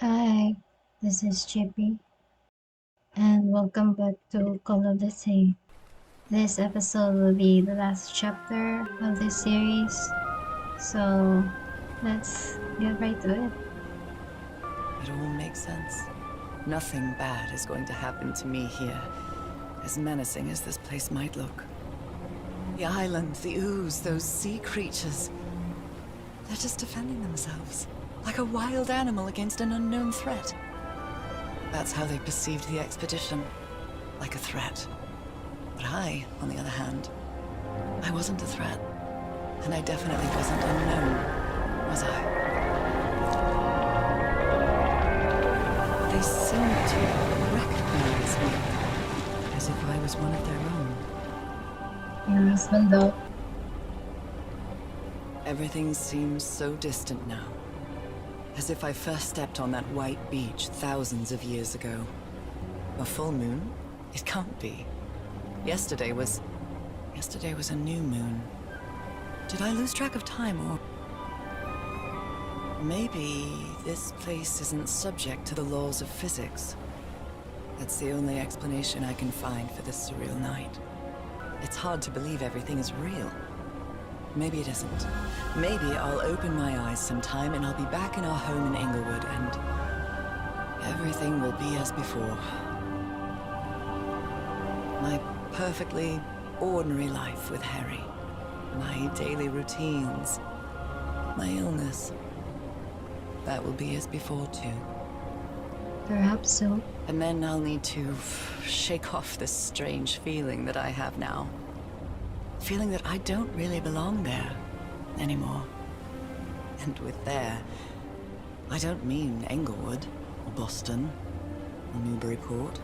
Hi, this is Chippy, and welcome back to Call of the Sea. This episode will be the last chapter of this series, so let's get right to it. It all makes sense. Nothing bad is going to happen to me here, as menacing as this place might look. The island, the ooze, those sea creatures. They're just defending themselves, like a wild animal against an unknown threat. That's how they perceived the expedition, like a threat. But I, on the other hand, I wasn't a threat. And I definitely wasn't unknown, was I? They seemed to recognize me, as if I was one of their own. Your husband, though, Everything seems so distant now. As if I first stepped on that white beach thousands of years ago. A full moon? It can't be. Yesterday was a new moon. Did I lose track of time, or... Maybe this place isn't subject to the laws of physics. That's the only explanation I can find for this surreal night. It's hard to believe everything is real. Maybe it isn't. Maybe I'll open my eyes sometime and I'll be back in our home in Inglewood and everything will be as before. My perfectly ordinary life with Harry. My daily routines. My illness. That will be as before too. perhaps so. And then I'll need to shake off this strange feeling that I have now. Feeling that I don't really belong there anymore. And with there, I don't mean Englewood, or Boston, or Newburyport.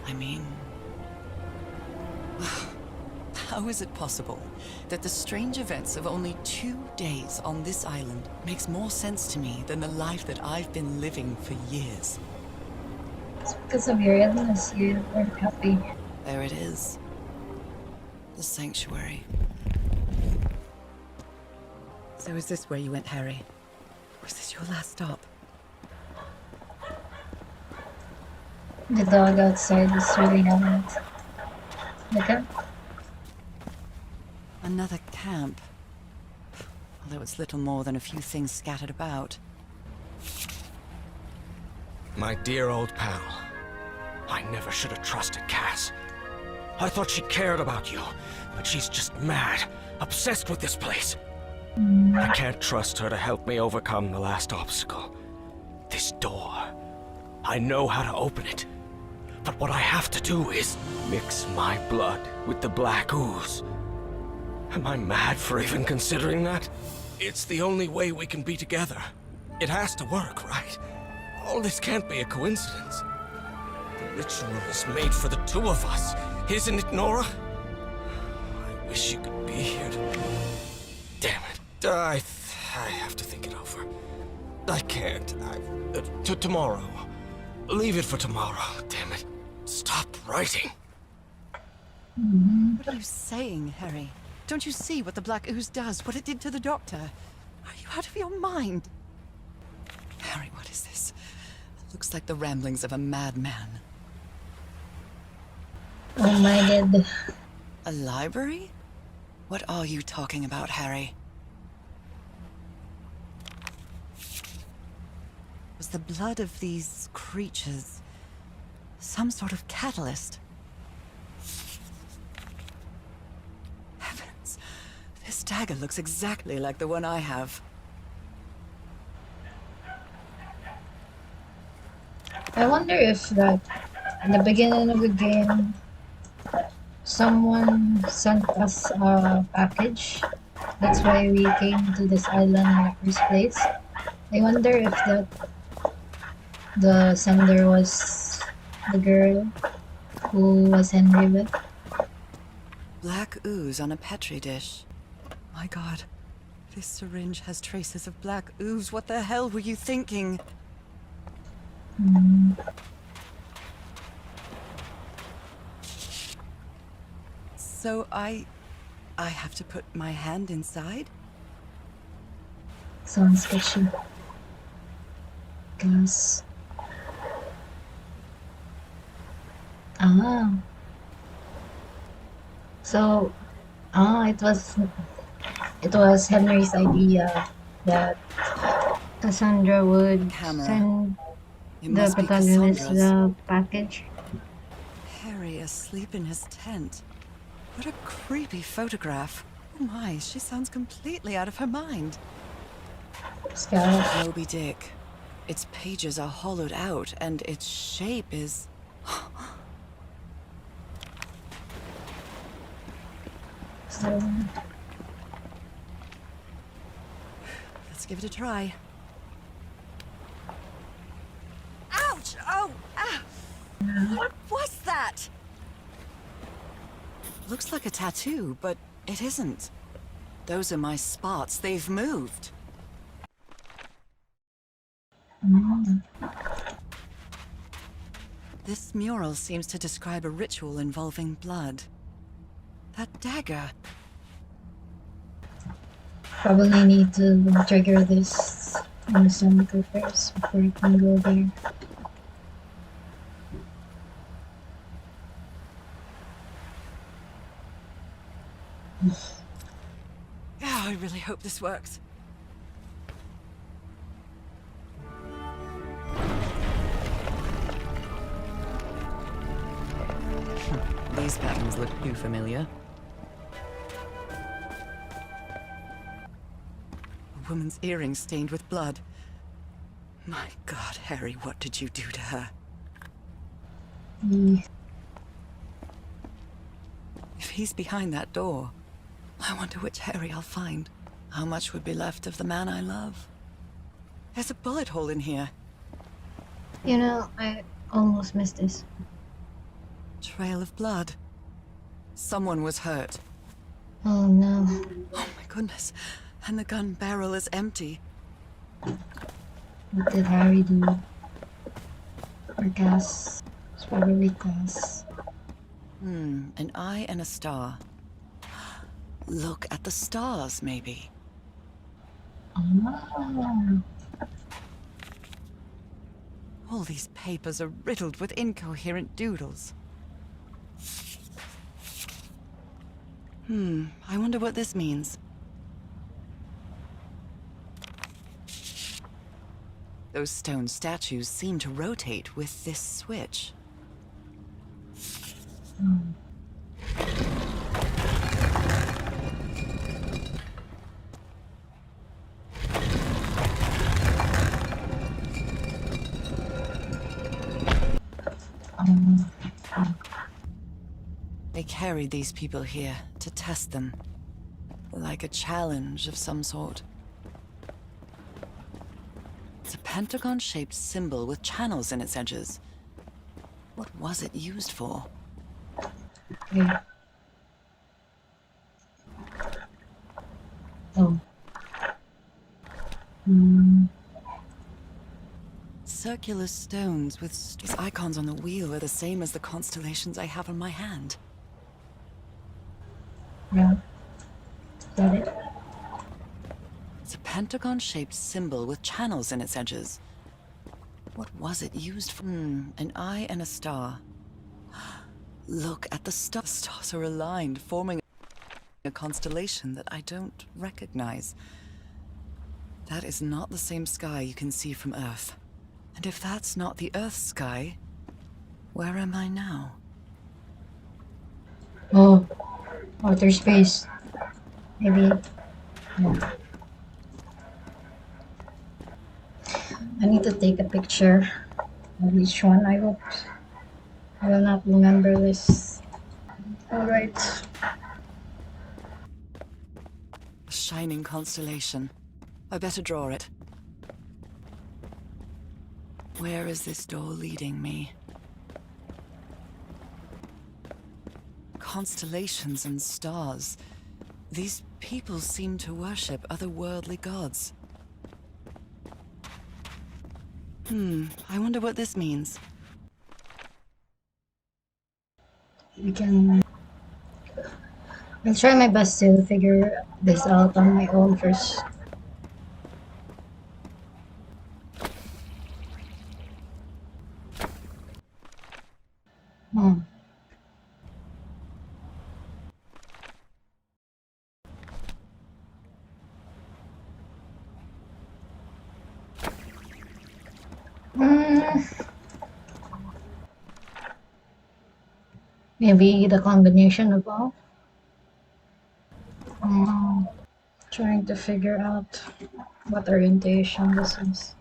I mean... How is it possible that the strange events of only 2 days on this island makes more sense to me than the life that I've been living for years? It's because of your illness, you weren't happy. There it is. The sanctuary. So is this where you went, Harry? Was this your last stop? The dog outside is really loud. Okay? Another camp. Although it's little more than a few things scattered about. My dear old pal. I never should have trusted Cass. I thought she cared about you, but she's just mad, obsessed with this place. I can't trust her to help me overcome the last obstacle. This door. I know how to open it. But what I have to do is mix my blood with the black ooze. Am I mad for even considering that? It's the only way we can be together. It has to work, right? All this can't be a coincidence. The ritual is made for the two of us, isn't it, Nora? I wish you could be here to... Damn it. I have to think it over. I can't. Tomorrow. Leave it for tomorrow, damn it. Stop writing. What are you saying, Harry? Don't you see what the Black Ooze does? What it did to the Doctor? Are you out of your mind? Harry, what is this? It looks like the ramblings of a madman. Oh my god. A library? What are you talking about, Harry? Was the blood of these creatures some sort of catalyst? Heavens, this dagger looks exactly like the one I have. I wonder if that in the beginning of the game someone sent us a package. That's why we came to this island in the first place. I wonder if the sender was the girl who was Henry with. Black ooze on a petri dish. My God, this syringe has traces of black ooze. What the hell were you thinking? So I have to put my hand inside? Sounds sketchy. gas. Ah. So, it was Henry's idea that Cassandra would Camera. send It the must be protagonist Cassandra's. the package. Harry asleep in his tent. What a creepy photograph. Oh my, she sounds completely out of her mind. Scout. Moby Dick. Its pages are hollowed out, and its shape is... So, Let's give it a try. Ouch! Oh! Ah! What was that? Looks like a tattoo, but it isn't. Those are my spots. They've moved. This mural seems to describe a ritual involving blood. That dagger. probably need to trigger this in some first before I can go there. Oh, I really hope this works. These patterns look too familiar. A woman's earring stained with blood. My God, Harry, what did you do to her? If he's behind that door, I wonder which Harry I'll find. How much would be left of the man I love? There's a bullet hole in here. You know, I almost missed this. Trail of blood. Someone was hurt. Oh no. Oh my goodness. And the gun barrel is empty. What did Harry do? Or gas? It's probably gas. An eye and a star. Look at the stars, maybe. Oh. All these papers are riddled with incoherent doodles. I wonder what this means. Those stone statues seem to rotate with this switch. They carried these people here to test them. Like a challenge of some sort. It's a pentagon-shaped symbol with channels in its edges. What was it used for? Okay. Oh. Circular stones with these icons on the wheel are the same as the constellations I have on my hand. Yeah. Is that it? It's a pentagon-shaped symbol with channels in its edges. What was it used for? An eye and a star. Look at the stars. The stars are aligned, forming a constellation that I don't recognize. That is not the same sky you can see from Earth. And if that's not the Earth's sky, where am I now? Oh. Outer space. Maybe. Yeah. I need to take a picture of each one. I hope I will not remember this. Alright. A shining constellation. I better draw it. Where is this door leading me? Constellations and stars. These people seem to worship otherworldly gods. I wonder what this means. I'll try my best to figure this out on my own first. Maybe the combination of all. Um, Trying to figure out what orientation this is.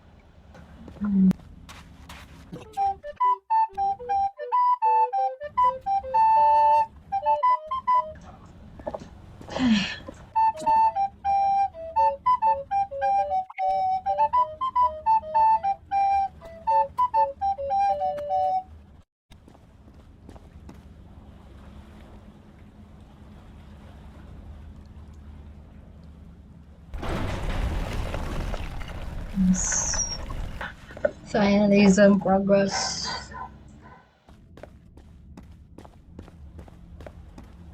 Yes. Finally, some progress.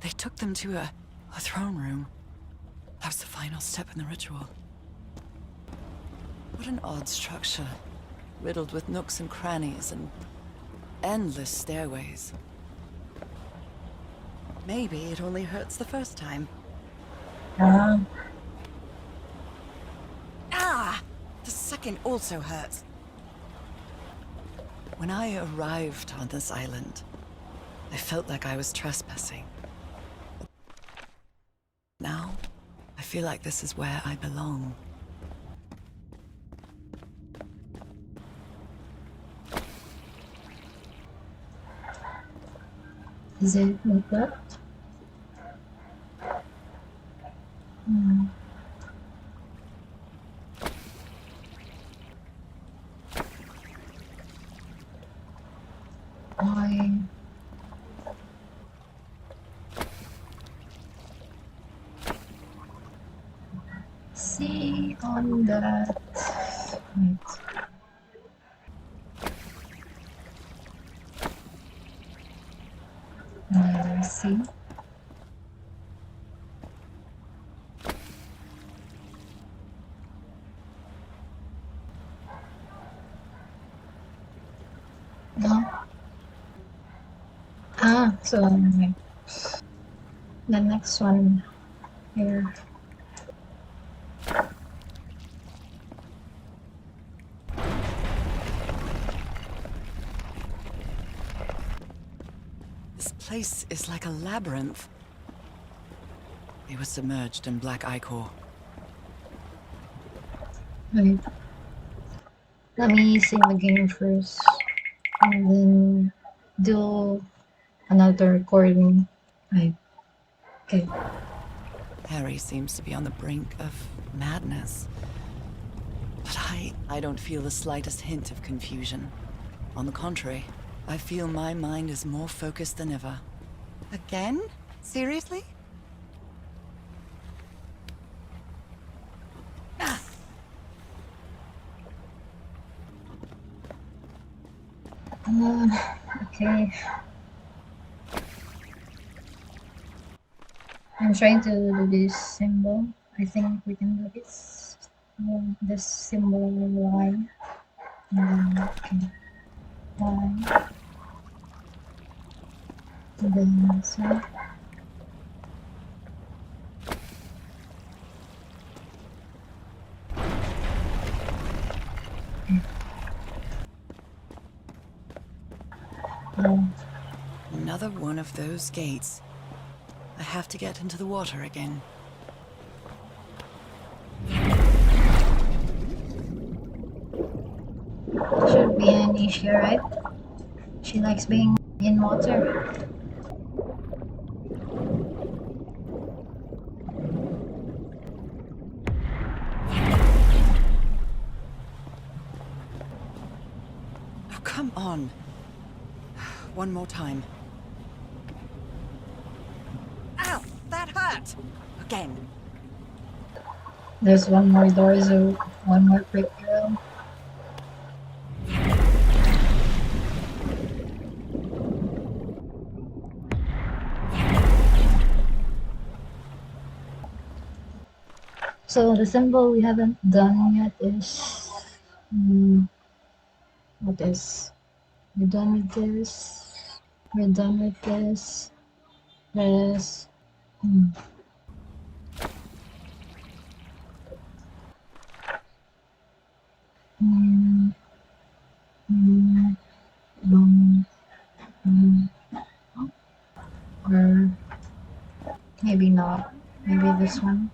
They took them to a throne room. That was the final step in the ritual. What an odd structure. Riddled with nooks and crannies and endless stairways. Maybe it only hurts the first time. Ah, Ah! The second also hurts. When I arrived on this island, I felt like I was trespassing. Now, I feel like this is where I belong. is it like that? Hmm. I see on that. Wait. I see. No. Ah, so like, the next one here. This place is like a labyrinth. They were submerged in black ichor. Wait. Let me save the game first, and then do another recording. Right. Okay. Harry seems to be on the brink of madness. But I don't feel the slightest hint of confusion. On the contrary, I feel my mind is more focused than ever. Again? Seriously? Ah. Okay. I'm trying to do this symbol. I think we can do this. This symbol line. And then, okay. Line. And then this one. Um, Another one of those gates. I have to get into the water again. should be an issue, right? She likes being in water. Oh, come on. One more time. Ow! That hurt! Again. There's one more door, so one more quick girl. So the symbol we haven't done yet is what is? We're done with this. We're done with this. This. Mm, Hmm, maybe not. Maybe this one.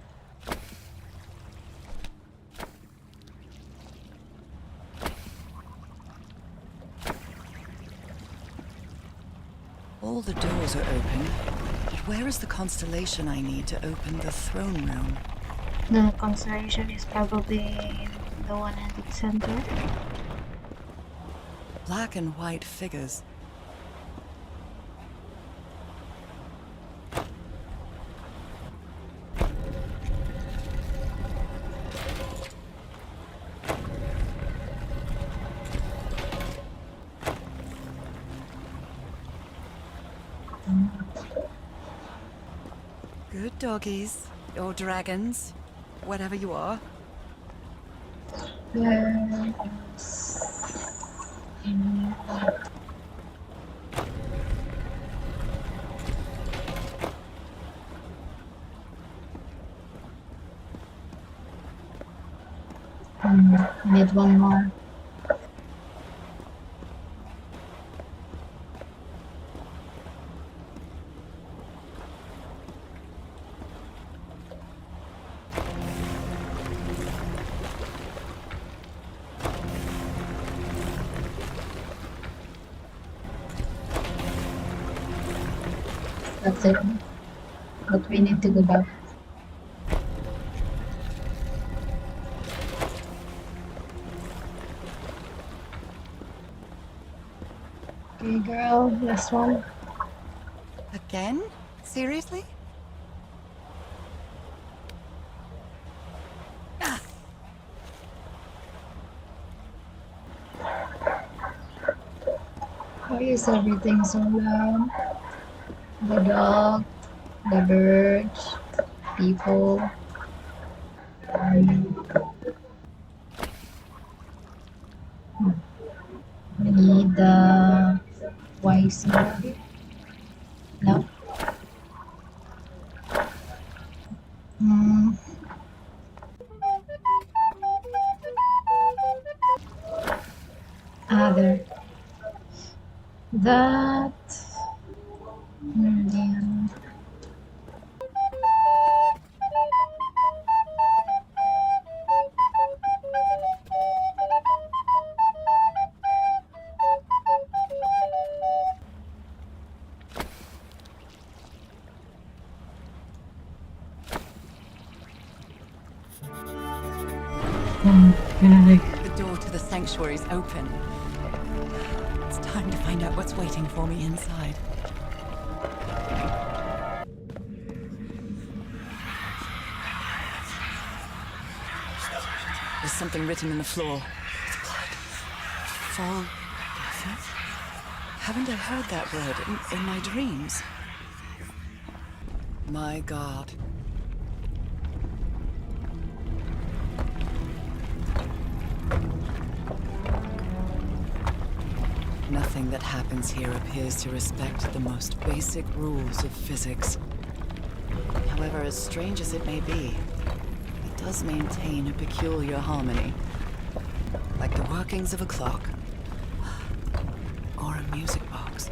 All the doors are open, but where is the constellation I need to open the throne room? The constellation is probably the one at the center. Black and white figures. Good doggies, or dragons, whatever you are. Need one more. That's it. But we need to go back. Okay, girl, last one. Again? Seriously? Why is everything so loud? The dog, the birds, people. We need the wise man. No. Hmm. Other. That. Yeah. Okay. The door to the sanctuary is open. It's time to find out what's waiting for me inside. There's something written in the floor. It's blood. Fall. Haven't I heard that word in my dreams? My God. Nothing that happens here appears to respect the most basic rules of physics. However, as strange as it may be, it does maintain a peculiar harmony. Like the workings of a clock. Or a music box.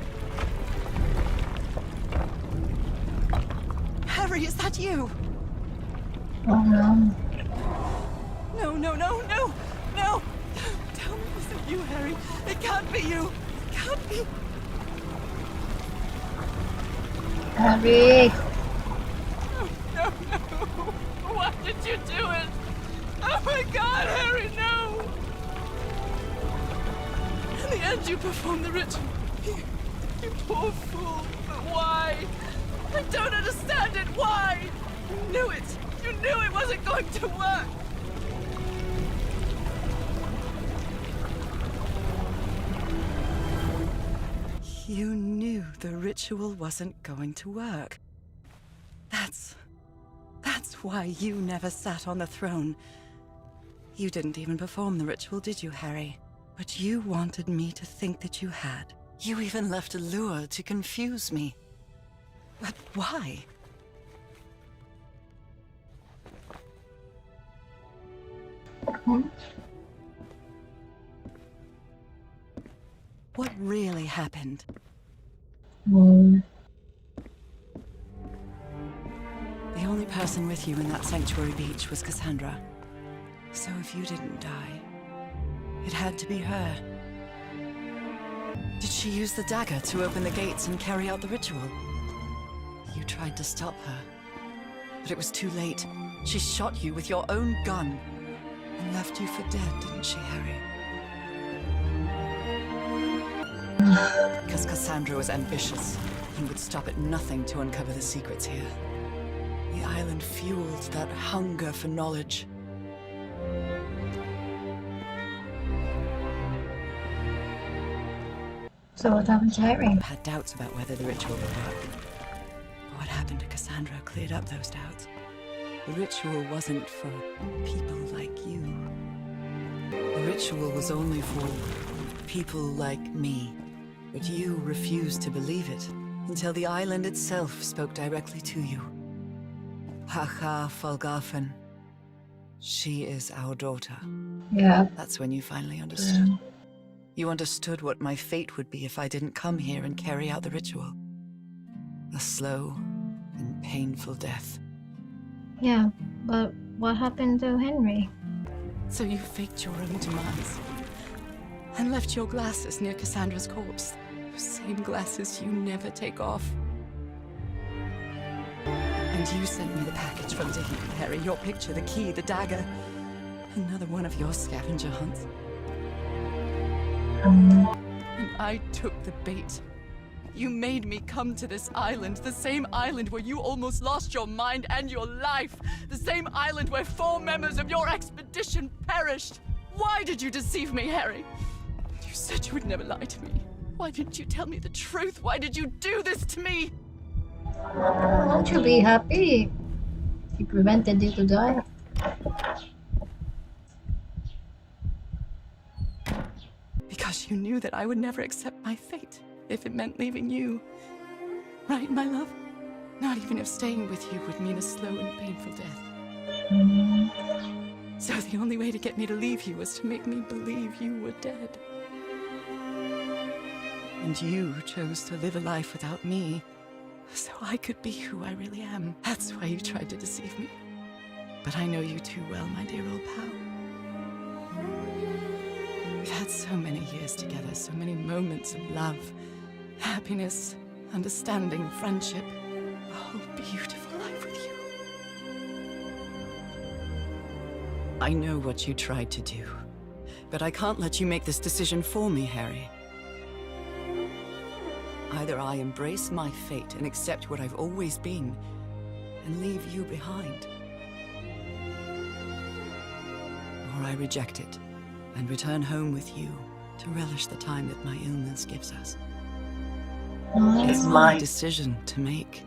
Harry, is that you? Oh no. No, no, no, no! No! Tell me it wasn't you, Harry. It can't be you. It can't be. Harry! No, no, no! Why did you do it? Oh my God, Harry, no! In the end, you performed the ritual. You poor fool. But why? I don't understand it. Why? You knew it. You knew it wasn't going to work. You knew the ritual wasn't going to work. That's why you never sat on the throne. You didn't even perform the ritual, did you, Harry? But you wanted me to think that you had. You even left a lure to confuse me. But why? What really happened? Well, only person with you in that sanctuary beach was Cassandra. So if you didn't die, it had to be her. Did she use the dagger to open the gates and carry out the ritual? You tried to stop her, but it was too late. She shot you with your own gun and left you for dead, didn't she, Harry? Because Cassandra was ambitious and would stop at nothing to uncover the secrets here. The island fueled that hunger for knowledge. So what happened to Harry? I had doubts about whether the ritual would work. But what happened to Cassandra cleared up those doubts. The ritual wasn't for people like you. The ritual was only for people like me. But you refused to believe it until the island itself spoke directly to you. Hacha Falgafen. She is our daughter. Yeah. That's when you finally understood. You understood what my fate would be if I didn't come here and carry out the ritual. A slow and painful death. Yeah, but what happened to Henry? So you faked your own demise and left your glasses near Cassandra's corpse. Those same glasses you never take off. And you sent me the package from Tahiti, Harry. Your picture, the key, the dagger. Another one of your scavenger hunts. And I took the bait. You made me come to this island, the same island where you almost lost your mind and your life. The same island where 4 members of your expedition perished. Why did you deceive me, Harry? You said you would never lie to me. Why didn't you tell me the truth? Why did you do this to me? Won't you be happy? He prevented you to die. Because you knew that I would never accept my fate if it meant leaving you. Right, my love? Not even if staying with you would mean a slow and painful death. So the only way to get me to leave you was to make me believe you were dead. And you chose to live a life without me, so I could be who I really am. That's why you tried to deceive me. But I know you too well, my dear old pal. We've had so many years together, so many moments of love, happiness, understanding, friendship. A whole beautiful life with you. I know what you tried to do, but I can't let you make this decision for me, Harry. Either I embrace my fate and accept what I've always been, and leave you behind. Or I reject it, and return home with you, to relish the time that my illness gives us. It's my decision to make.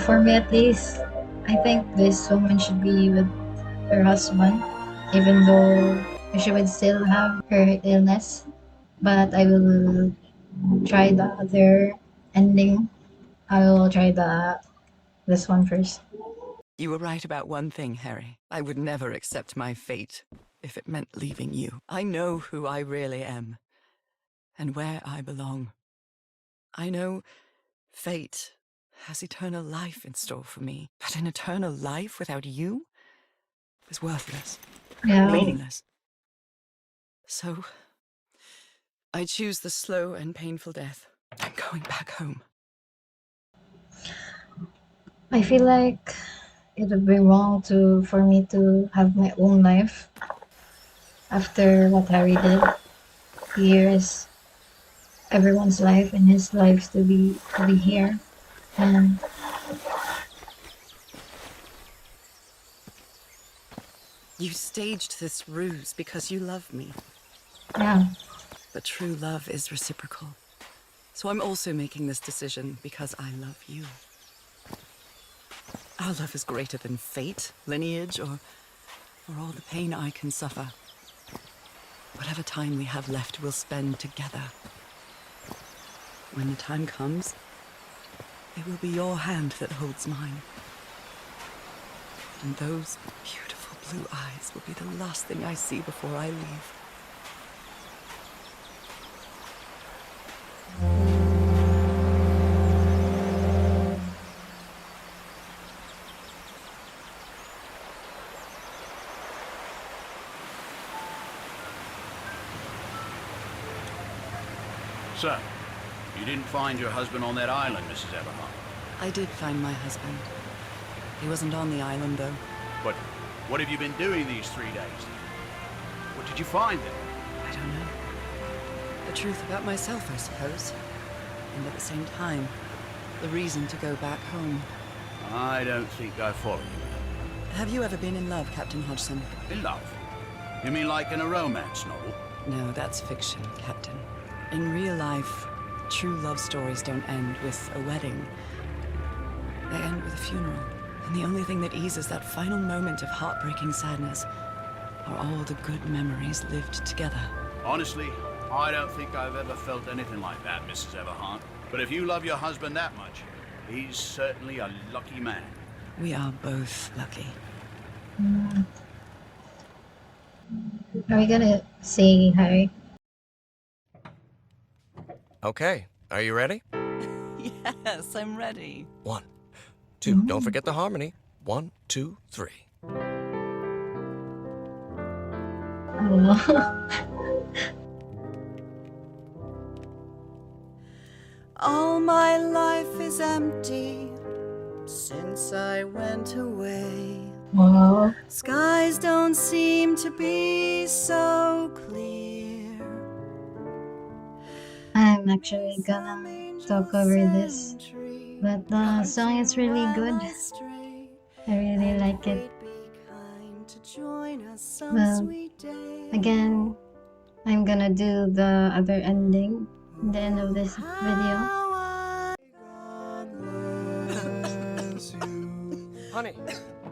For me at least, I think this woman should be with her husband, even though she would still have her illness. But I will try the other ending. I will try this one first. You were right about one thing, Harry. I would never accept my fate if it meant leaving you. I know who I really am, and where I belong. I know fate has eternal life in store for me, but an eternal life without you is worthless, Yeah. meaningless. So I choose the slow and painful death. I'm going back home. I feel like it would be wrong for me to have my own life after what Harry did. Here's everyone's life and his life to be here, and You staged this ruse because you love me. yeah. But true love is reciprocal. So I'm also making this decision because I love you. Our love is greater than fate, lineage, or all the pain I can suffer. Whatever time we have left, we'll spend together. When the time comes, it will be your hand that holds mine. And those beautiful blue eyes will be the last thing I see before I leave. So, you didn't find your husband on that island, Mrs. Everhart. I did find my husband. He wasn't on the island, though. But what have you been doing these 3 days? What did you find then? I don't know. The truth about myself, I suppose. And at the same time, the reason to go back home. I don't think I follow you. Have you ever been in love, Captain Hodgson? In love? You mean like in a romance novel? No, that's fiction, Captain. In real life, true love stories don't end with a wedding. They end with a funeral. And the only thing that eases that final moment of heartbreaking sadness are all the good memories lived together. Honestly, I don't think I've ever felt anything like that, Mrs. Everhart. But if you love your husband that much, he's certainly a lucky man. We are both lucky. Are we gonna say hi? Okay, are you ready? Yes, I'm ready. 1, 2, don't forget the harmony. 1, 2, 3. Oh. All my life is empty since I went away. Wow. Skies don't seem to be so clear. I'm actually gonna talk over this, but the song is really good. I really like it. Well, again, I'm gonna do the other ending at the end of this video. Honey,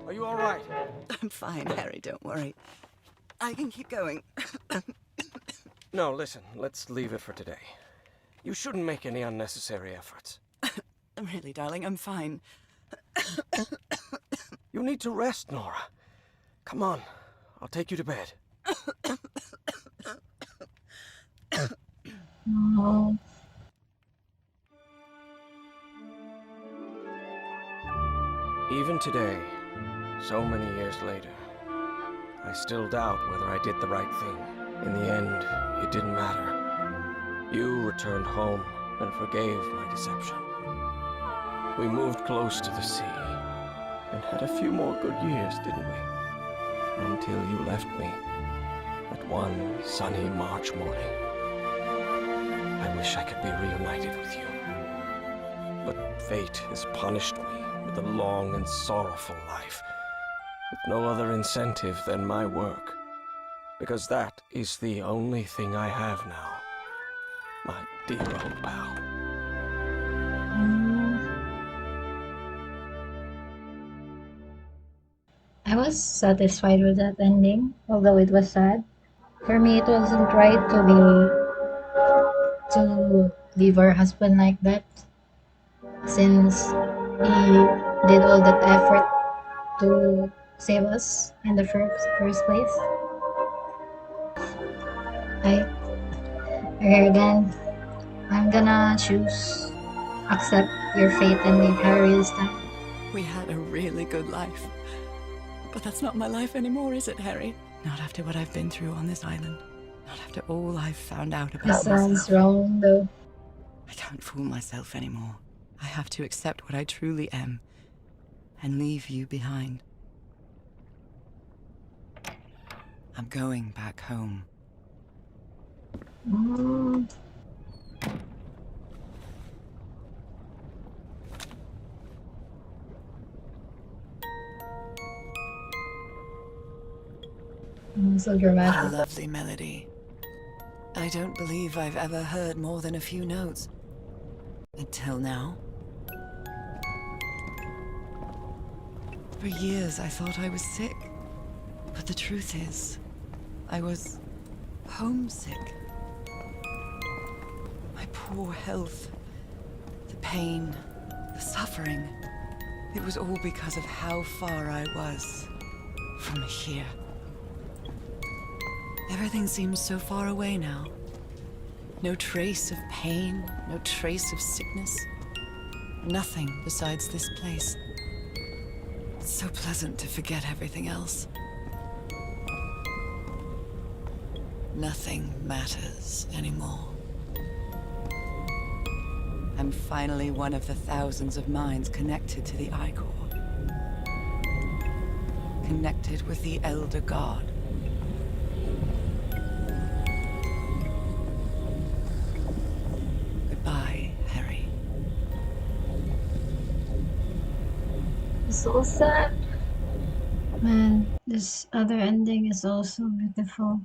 are you all right? I'm fine, Harry, don't worry. I can keep going. No, listen, let's leave it for today. You shouldn't make any unnecessary efforts. Really, darling, I'm fine. You need to rest, Nora. Come on, I'll take you to bed. Oh. Even today, so many years later, I still doubt whether I did the right thing. In the end, it didn't matter. You returned home and forgave my deception. We moved close to the sea and had a few more good years, didn't we? Until you left me at one sunny March morning. I wish I could be reunited with you. But fate has punished me with a long and sorrowful life, with no other incentive than my work, because that is the only thing I have now, my dear old pal. I was satisfied with that ending, although it was sad. For me, it wasn't right to leave our husband like that, since he did all that effort to save us in the first place. Here again, I'm gonna choose accept your fate and leave Harry this time. We had a really good life. But that's not my life anymore, is it, Harry? Not after what I've been through on this island. Not after all I've found out about This sounds myself. wrong, though. I can't fool myself anymore. I have to accept what I truly am and leave you behind. I'm going back home. Mm. So What a dramatic. lovely melody. I don't believe I've ever heard more than a few notes. Until now. For years I thought I was sick. But the truth is, I was homesick. My poor health, the pain, the suffering. It was all because of how far I was from here. Everything seems so far away now. No trace of pain, no trace of sickness. Nothing besides this place. It's so pleasant to forget everything else. Nothing matters anymore. I'm finally one of the thousands of minds connected to the Icor. Connected with the Elder God. Goodbye, Harry. It's so sad. Man, this other ending is also beautiful.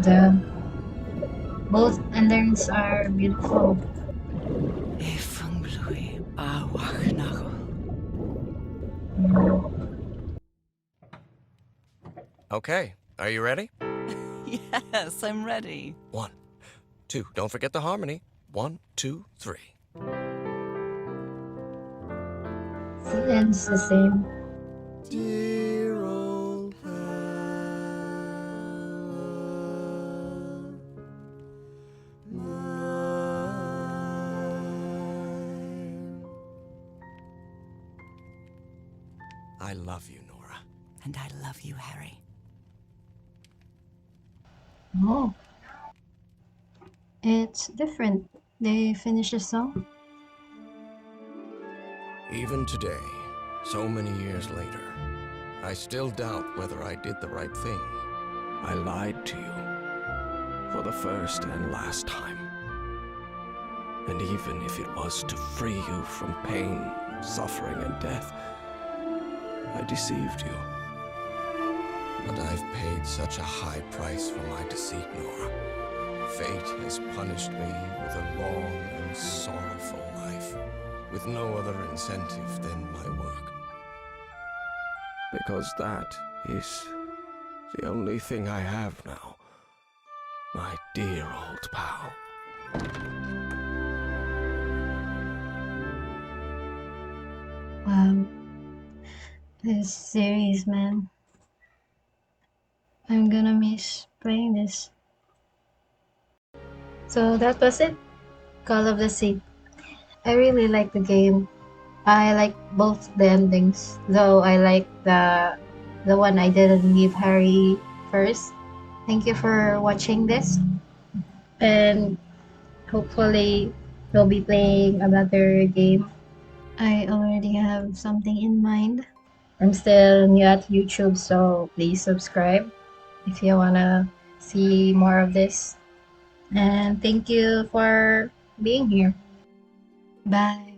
The both endings are beautiful. Efungblui awachnagel. Okay, are you ready? Yes, I'm ready. 1, 2, don't forget the harmony. 1, 2, 3. It ends the same. Dear old I love you, Nora. And I love you, Harry. Oh, it's different. They finish the song. Even today, so many years later, I still doubt whether I did the right thing. I lied to you for the first and last time. And even if it was to free you from pain, suffering, and death, I deceived you. But I've paid such a high price for my deceit, Nora. Fate has punished me with a long and sorrowful life, with no other incentive than my work. Because that is the only thing I have now. My dear old pal. Wow. This series, man. I'm gonna miss playing this. So that was it. Call of the Sea. I really like the game. I like both the endings, though I like the one I didn't leave Harry first. Thank you for watching this, and hopefully we'll be playing another game. I already have something in mind. I'm still new at YouTube, so please subscribe if you wanna see more of this. And thank you for being here. Bye.